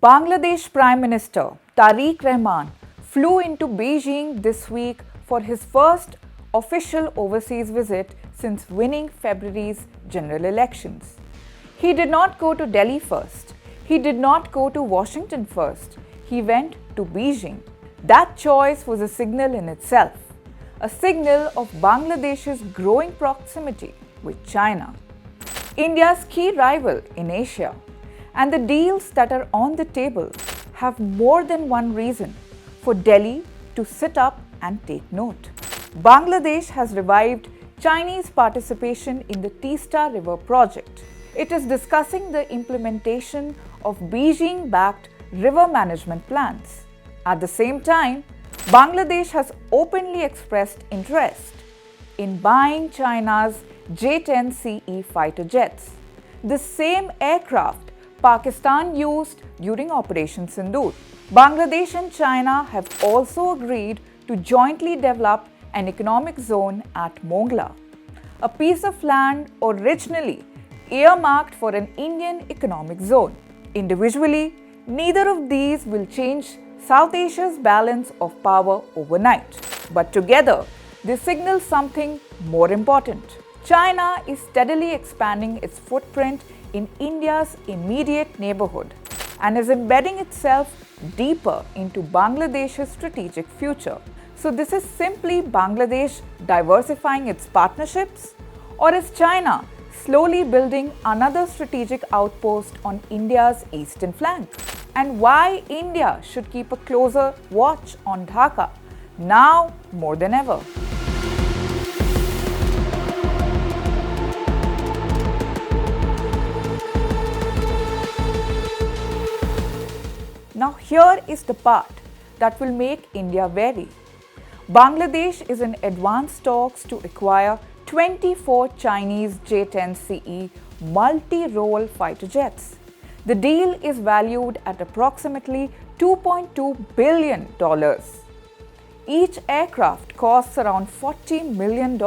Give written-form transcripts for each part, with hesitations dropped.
Bangladesh Prime Minister Tariq Rahman flew into Beijing this week for his first official overseas visit since winning February's general elections. He did not go to Delhi first. He did not go to Washington first. He went to Beijing. That choice was a signal in itself, a signal of Bangladesh's growing proximity with China, India's key rival in Asia. And the deals that are on the table have more than one reason for Delhi to sit up and take note. Bangladesh has revived Chinese participation in the Tista River project. It is discussing the implementation of Beijing-backed river management plans. At the same time, Bangladesh has openly expressed interest in buying China's J-10CE fighter jets, the same aircraft Pakistan used during Operation Sindoor. Bangladesh and China have also agreed to jointly develop an economic zone at Mongla, a piece of land originally earmarked for an Indian economic zone. Individually, neither of these will change South Asia's balance of power overnight. But together, they signal something more important. China is steadily expanding its footprint in India's immediate neighbourhood and is embedding itself deeper into Bangladesh's strategic future. So this is simply Bangladesh diversifying its partnerships, or is China slowly building another strategic outpost on India's eastern flank? And why India should keep a closer watch on Dhaka now more than ever. Now here is the part that will make India wary. Bangladesh is in advanced talks to acquire 24 Chinese J-10CE multi-role fighter jets. The deal is valued at approximately $2.2 billion. Each aircraft costs around $40 million,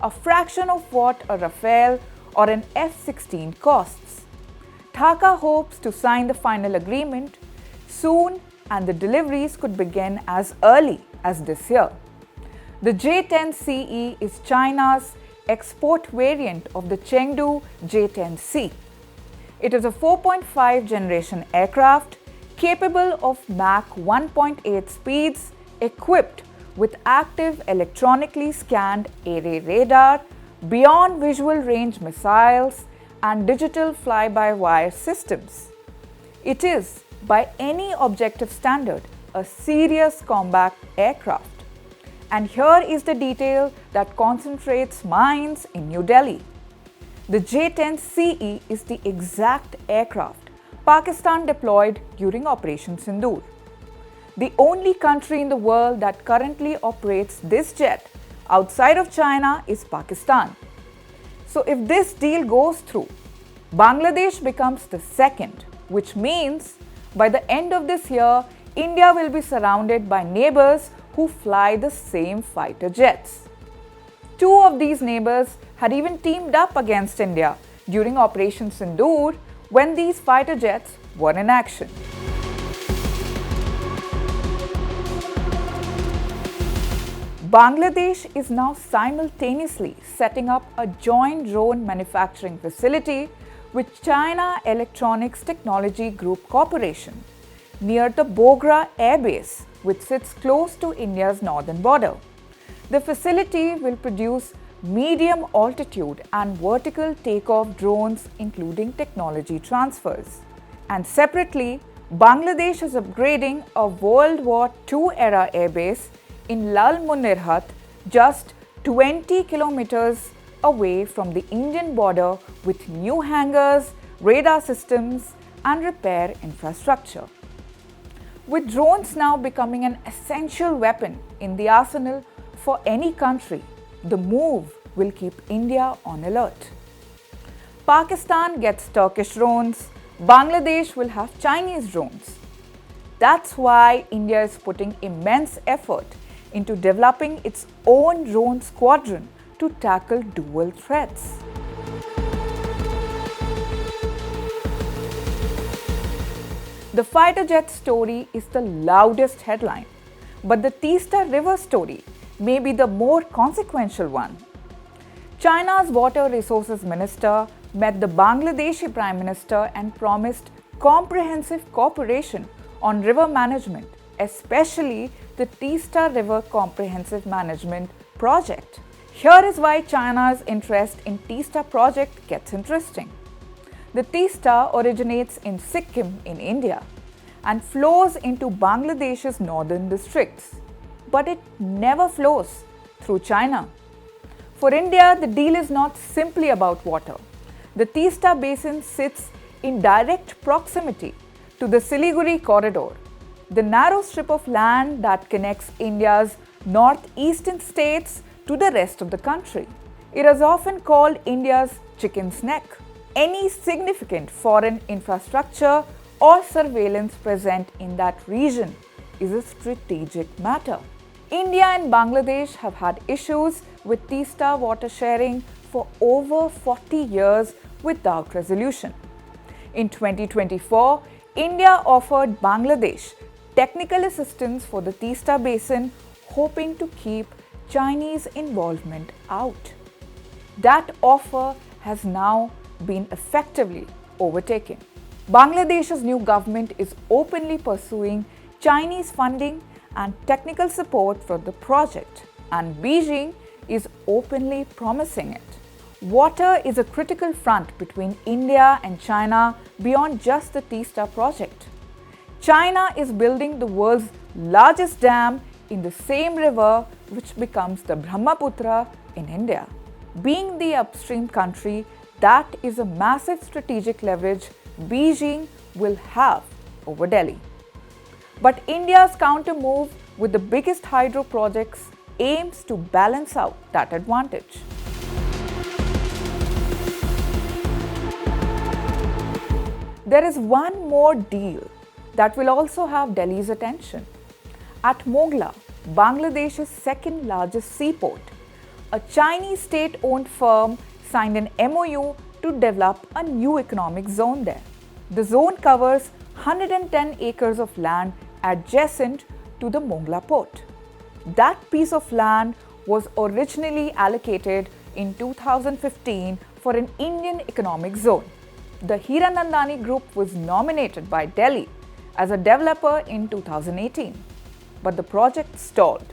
a fraction of what a Rafale or an F-16 costs. Dhaka hopes to sign the final agreement soon, and the deliveries could begin as early as this year. The J-10CE is China's export variant of the Chengdu J-10C. It is a 4.5 generation aircraft capable of Mach 1.8 speeds, equipped with active electronically scanned array radar, beyond visual range missiles, and digital fly-by-wire systems. It is, by any objective standard, a serious combat aircraft. And here is the detail that concentrates minds in New Delhi. The J-10CE is the exact aircraft Pakistan deployed during Operation Sindoor. The only country in the world that currently operates this jet outside of China is Pakistan. So if this deal goes through, Bangladesh becomes the second, which means by the end of this year, India will be surrounded by neighbors who fly the same fighter jets. Two of these neighbors had even teamed up against India during Operation Sindoor when these fighter jets were in action. Bangladesh is now simultaneously setting up a joint drone manufacturing facility with China Electronics Technology Group Corporation near the Bogra Air Base, which sits close to India's northern border. The facility will produce medium altitude and vertical takeoff drones, including technology transfers. And separately, Bangladesh is upgrading a World War II era airbase in Lal Munirhat, just 20 kilometers away from the Indian border, with new hangars, radar systems, and repair infrastructure. With drones now becoming an essential weapon in the arsenal for any country, the move will keep India on alert. Pakistan gets Turkish drones, Bangladesh will have Chinese drones. That's why India is putting immense effort into developing its own drone squadron to tackle dual threats. The fighter jet story is the loudest headline, but the Tista River story may be the more consequential one. China's Water Resources Minister met the Bangladeshi Prime Minister and promised comprehensive cooperation on river management, especially the Tista River Comprehensive Management Project. Here is why China's interest in Tista project gets interesting. The Tista originates in Sikkim in India and flows into Bangladesh's northern districts, but it never flows through China. For India, the deal is not simply about water. The Tista Basin sits in direct proximity to the Siliguri corridor, the narrow strip of land that connects India's northeastern states to the rest of the country. It is often called India's chicken's neck. Any significant foreign infrastructure or surveillance present in that region is a strategic matter. India and Bangladesh have had issues with Tista water sharing for over 40 years without resolution. In 2024, India offered Bangladesh technical assistance for the Tista Basin, hoping to keep Chinese involvement out. That offer has now been effectively overtaken. Bangladesh's new government is openly pursuing Chinese funding and technical support for the project, and Beijing is openly promising it. Water is a critical front between India and China beyond just the Tista project. China is building the world's largest dam in the same river which becomes the Brahmaputra in India. Being the upstream country, that is a massive strategic leverage Beijing will have over Delhi. But India's counter move with the biggest hydro projects aims to balance out that advantage. There is one more deal that will also have Delhi's attention. At Mongla, Bangladesh's second largest seaport, a Chinese state-owned firm signed an MOU to develop a new economic zone there. The zone covers 110 acres of land adjacent to the Mongla Port. That piece of land was originally allocated in 2015 for an Indian economic zone. The Hiranandani Group was nominated by Delhi as a developer in 2018, but the project stalled.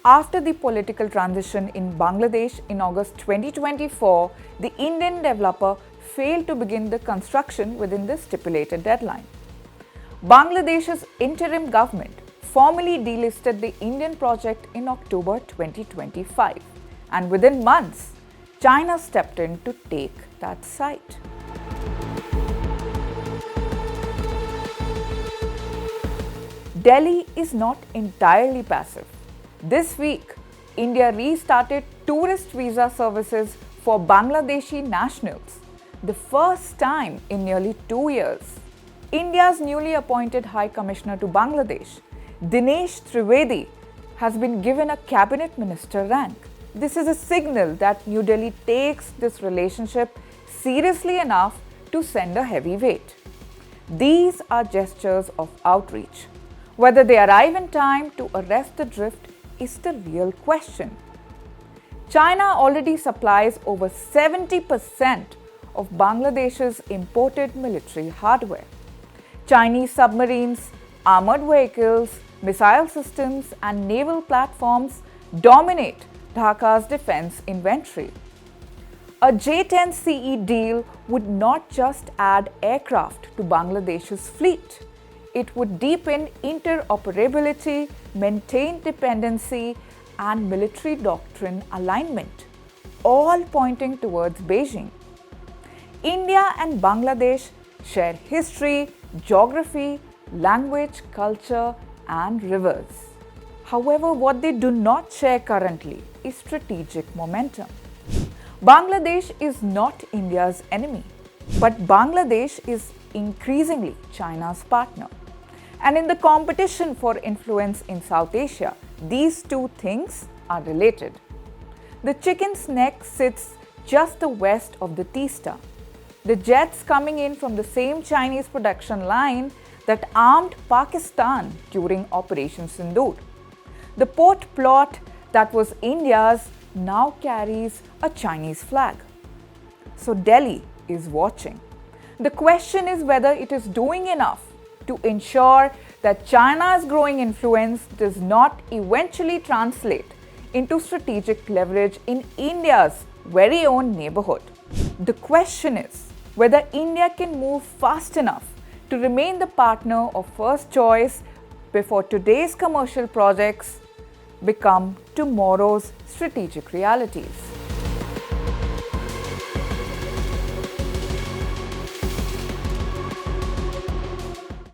After the political transition in Bangladesh in August 2024, the Indian developer failed to begin the construction within the stipulated deadline. Bangladesh's interim government formally delisted the Indian project in October 2025, and within months, China stepped in to take that site. Delhi is not entirely passive. This week, India restarted tourist visa services for Bangladeshi nationals, the first time in nearly 2 years. India's newly appointed High Commissioner to Bangladesh, Dinesh Trivedi, has been given a cabinet minister rank. This is a signal that New Delhi takes this relationship seriously enough to send a heavyweight. These are gestures of outreach. Whether they arrive in time to arrest the drift is the real question. China already supplies over 70% of Bangladesh's imported military hardware. Chinese submarines, armored vehicles, missile systems, and naval platforms dominate Dhaka's defense inventory. A J-10CE deal would not just add aircraft to Bangladesh's fleet. It would deepen interoperability, maintain dependency, and military doctrine alignment, all pointing towards Beijing. India and Bangladesh share history, geography, language, culture, and rivers. However, what they do not share currently is strategic momentum. Bangladesh is not India's enemy, but Bangladesh is increasingly China's partner. And in the competition for influence in South Asia, these two things are related. The chicken's neck sits just the west of the Tista. The jets coming in from the same Chinese production line that armed Pakistan during Operation Sindoor. The port plot that was India's now carries a Chinese flag. So Delhi is watching. The question is whether it is doing enough to ensure that China's growing influence does not eventually translate into strategic leverage in India's very own neighbourhood. The question is whether India can move fast enough to remain the partner of first choice before today's commercial projects become tomorrow's strategic realities.